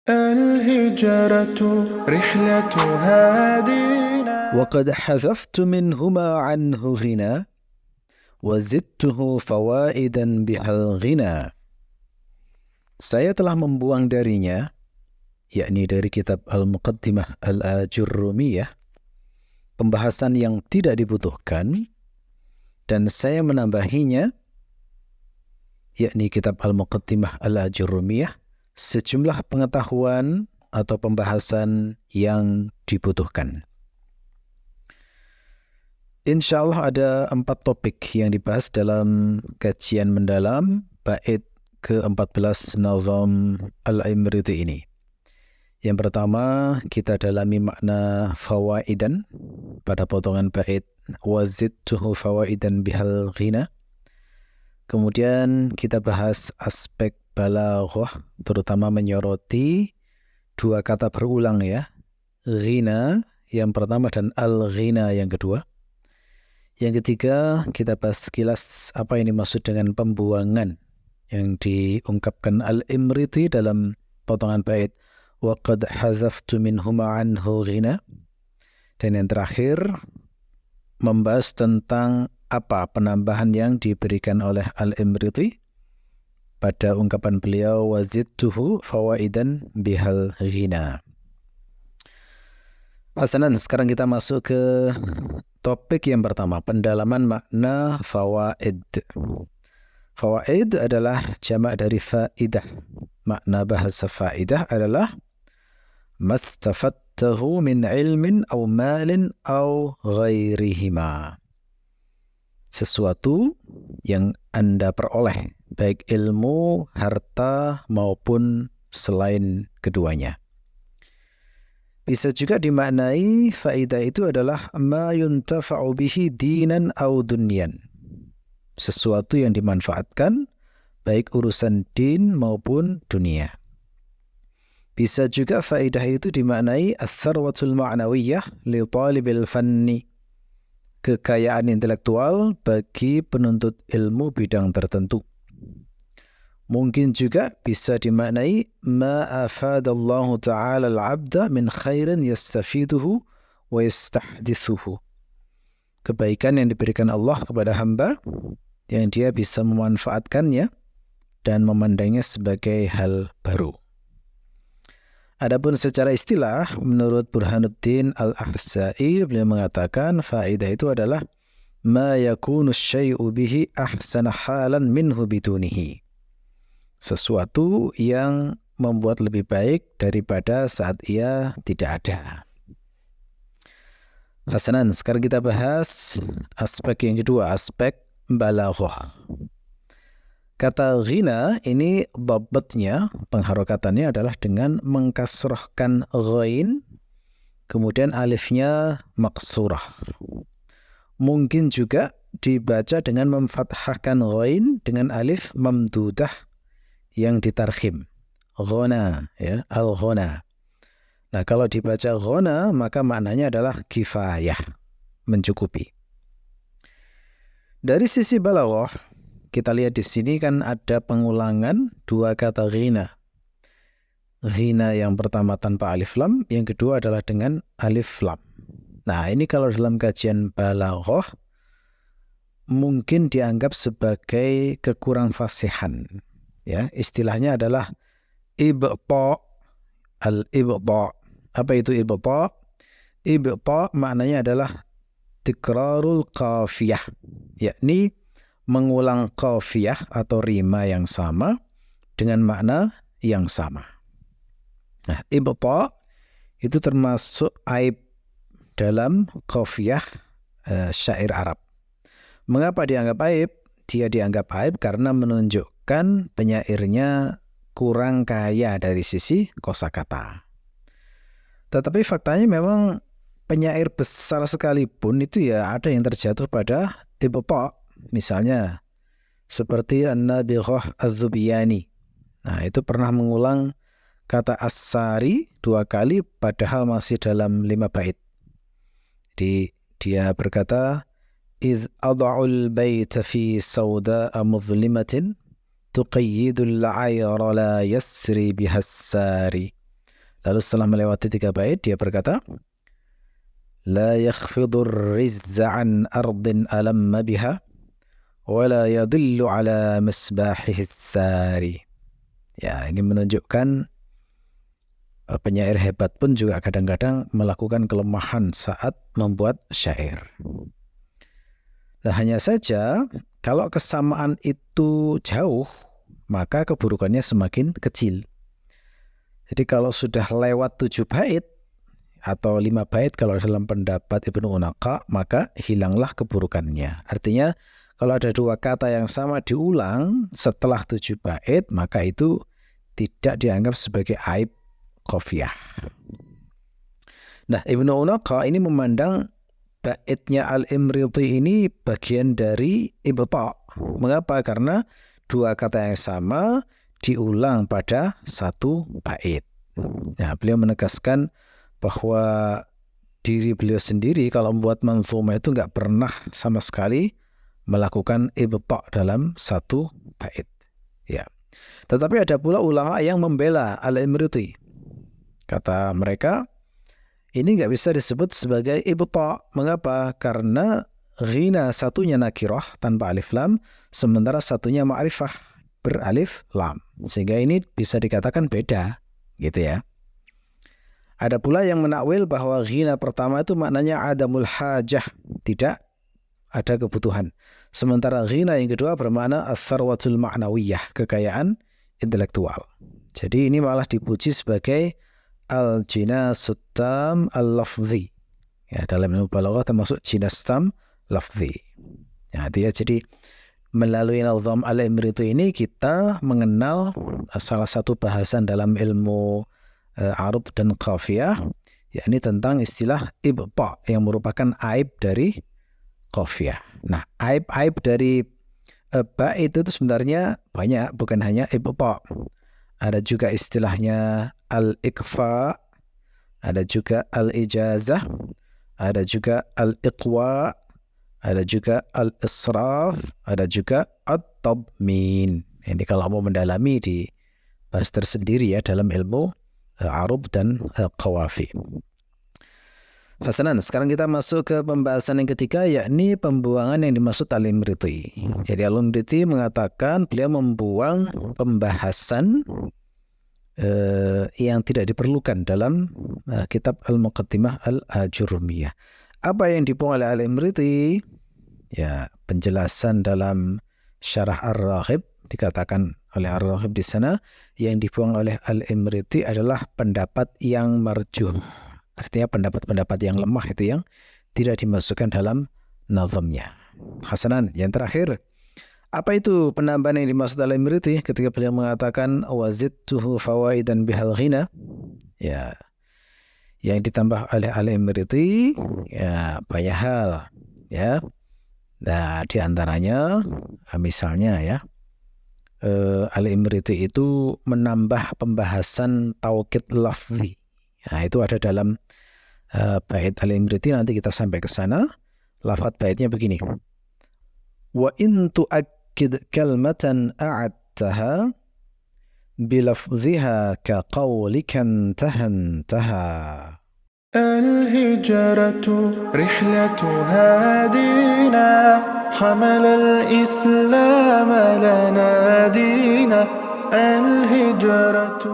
الهجرة رحلة هادينا وقد حذفت منهما عنه غنى وزدته فوائدا بها الغنى. Saya telah membuang darinya, yakni dari kitab Al-Muqaddimah Al-Ajurrumiyah, pembahasan yang tidak dibutuhkan, dan saya menambahinya, yakni kitab Al-Muqaddimah Al-Ajurrumiyah, sejumlah pengetahuan atau pembahasan yang dibutuhkan. Insya Allah ada 4 topik yang dibahas dalam kajian mendalam bait ke-14 Nazam Al-Imriti ini. Yang pertama, kita dalami makna fawaidan pada potongan bait wazidtuhu fawaidan bihal ghina. Kemudian kita bahas aspek balaghah, terutama menyoroti 2 kata berulang ya. Ghina yang pertama dan al-ghina yang kedua. Yang ketiga, kita bahas sekilas apa yang dimaksud dengan pembuangan yang diungkapkan Al-Imriti dalam potongan bait wa qad hazaftu minhuma anhu ghina. Dan yang terakhir, membahas tentang apa penambahan yang diberikan oleh Al-Imriti pada ungkapan beliau wazidtuhu fawaidan bihal ghina. Hasanan, sekarang kita masuk ke topik yang pertama, pendalaman makna fawaid. Fawaid adalah jamak dari faidah. Makna bahasa faidah adalah mastafattahu min ilmin aw malin aw ghairihima. Sesuatu yang Anda peroleh, baik ilmu, harta, maupun selain keduanya. Bisa juga dimaknai faidah itu adalah ma yuntafa'u bihi dinan aw dunyan. Sesuatu yang dimanfaatkan, baik urusan din maupun dunia. Bisa juga faidah itu dimaknai ats-tsarwatul ma'nawiyah li talibil fanni. Kekayaan intelektual bagi penuntut ilmu bidang tertentu. Mungkin juga bisa dimaknai ma afadallahu ta'ala al-'abda min khairin yastafiduhu wa yastahdithuhu. Kebaikan yang diberikan Allah kepada hamba yang dia bisa memanfaatkannya dan memandangnya sebagai hal baru. Adapun secara istilah, menurut Burhanuddin Al-Ahsa'i, beliau mengatakan faidah itu adalah ma yakunu syai'u bihi ahsana halan minhu bidunihi. Sesuatu yang membuat lebih baik daripada saat ia tidak ada. Hasanan, sekarang kita bahas aspek yang kedua, aspek balaghah. Kata ghina ini dhabbatnya, pengharokatannya adalah dengan mengkasrahkan ghain, kemudian alifnya maksurah. Mungkin juga dibaca dengan memfathahkan ghain dengan alif mamdudah yang ditarkhim. Ghana, ya, al-ghana. Nah, kalau dibaca ghana, maka maknanya adalah kifayah, mencukupi. Dari sisi balaghah, kita lihat di sini kan ada pengulangan 2 kata ghina. Ghina yang pertama tanpa alif lam, yang kedua adalah dengan alif lam. Nah, ini kalau dalam kajian balaghah mungkin dianggap sebagai kekurang fasihan. Ya, istilahnya adalah ibta, al-ibta. Apa itu ibta? Ibta maknanya adalah tikrarul qafiyah, yakni mengulang qafiyah atau rima yang sama dengan makna yang sama. Nah, ibta itu termasuk aib dalam qafiyah syair Arab. Mengapa dianggap aib? Dia dianggap aib karena menunjukkan penyairnya kurang kaya dari sisi kosakata. Tetapi faktanya memang penyair besar sekalipun itu ya ada yang terjatuh pada ibta. Misalnya seperti An-Nabighah Az-Zubiyani. Nah, itu pernah mengulang kata as-sari 2 kali padahal masih dalam 5 bait. Jadi dia berkata إذ أضع البيت في سوداء مظلمة تقيد العير لا يسري بها الساري Lalu setelah melewati 3 bait dia berkata, la yakhfidur rizza an ardin alamma biha wa la yadillu ala misbahihi sari. Ya, ini menunjukkan penyair hebat pun juga kadang-kadang melakukan kelemahan saat membuat syair. Nah, hanya saja kalau kesamaan itu jauh, maka keburukannya semakin kecil. Jadi kalau sudah lewat 7 bait atau 5 bait kalau dalam pendapat Ibnu Unaqa, maka hilanglah keburukannya. Artinya kalau ada 2 kata yang sama diulang setelah 7 bait, maka itu tidak dianggap sebagai aib qafiyah. Nah, Ibnu Unaqa ini memandang baitnya Al-Imriti ini bagian dari ibta'. Mengapa? Karena 2 kata yang sama diulang pada 1 bait. Nah, beliau menegaskan bahwa diri beliau sendiri kalau membuat manzumah itu nggak pernah sama sekali melakukan ibta' dalam 1 bait. Ya. Tetapi ada pula ulama yang membela Al-Imriti. Kata mereka, ini nggak bisa disebut sebagai ibta'. Mengapa? Karena ghina satunya nakirah tanpa alif lam, sementara satunya ma'rifah beralif lam. Sehingga ini bisa dikatakan beda, gitu ya. Ada pula yang menakwil bahwa ghina pertama itu maknanya adamul hajah, tidak ada kebutuhan. Sementara ghina yang kedua bermakna as-sarwatul ma'nawiyah, kekayaan intelektual. Jadi ini malah dipuji sebagai al-jinasut tam al-lafzi. Ya, dalam ilmu balaghah termasuk jinas tam lafzi. Ya, jadi melalui nazam Al-Imriti ini kita mengenal salah satu bahasan dalam ilmu arud dan qafiyah, yakni tentang istilah ibta' yang merupakan aib dari qafiyah. Nah, aib-aib dari bait itu sebenarnya banyak, bukan hanya ibta'. Ada juga istilahnya al-ikfa, ada juga al-ijazah, ada juga al-iqwa, ada juga al-israf, ada juga at-tadmin. Ini kalau mau mendalami di bahas tersendiri ya dalam ilmu arud dan qawafi. Hasanan, sekarang kita masuk ke pembahasan yang ketiga, yakni pembuangan yang dimaksud Al-Imriti. Jadi Al-Imriti mengatakan beliau membuang pembahasan yang tidak diperlukan dalam kitab Al-Muqaddimah Al-Ajurumiyah. Apa yang dibuang oleh Al-Imriti? Ya, penjelasan dalam Syarah Ar-Raghib, dikatakan oleh Ar-Raghib di sana, yang dibuang oleh Al-Imriti adalah pendapat yang marjuh. Artinya pendapat-pendapat yang lemah itu yang tidak dimasukkan dalam nazamnya. Hasanan, yang terakhir, apa itu penambahan yang dimaksud Al-Imriti ketika beliau mengatakan wazidtuhu fawaidan bihal ghina? Ya, yang ditambah oleh Al-Imriti ya banyak hal ya. Nah, di antaranya misalnya ya, Al-Imriti itu menambah pembahasan taukid lafzi. Nah, itu ada dalam bait Al-Imriti, nanti kita sampai ke sana. Lafaz baitnya begini. Wa in tu'akkid kalmatan a'adtaha bilafziha ka qawlikan tahantaha. الهجرة رحلة هادينا حمل الإسلام لنا دينا الهجرة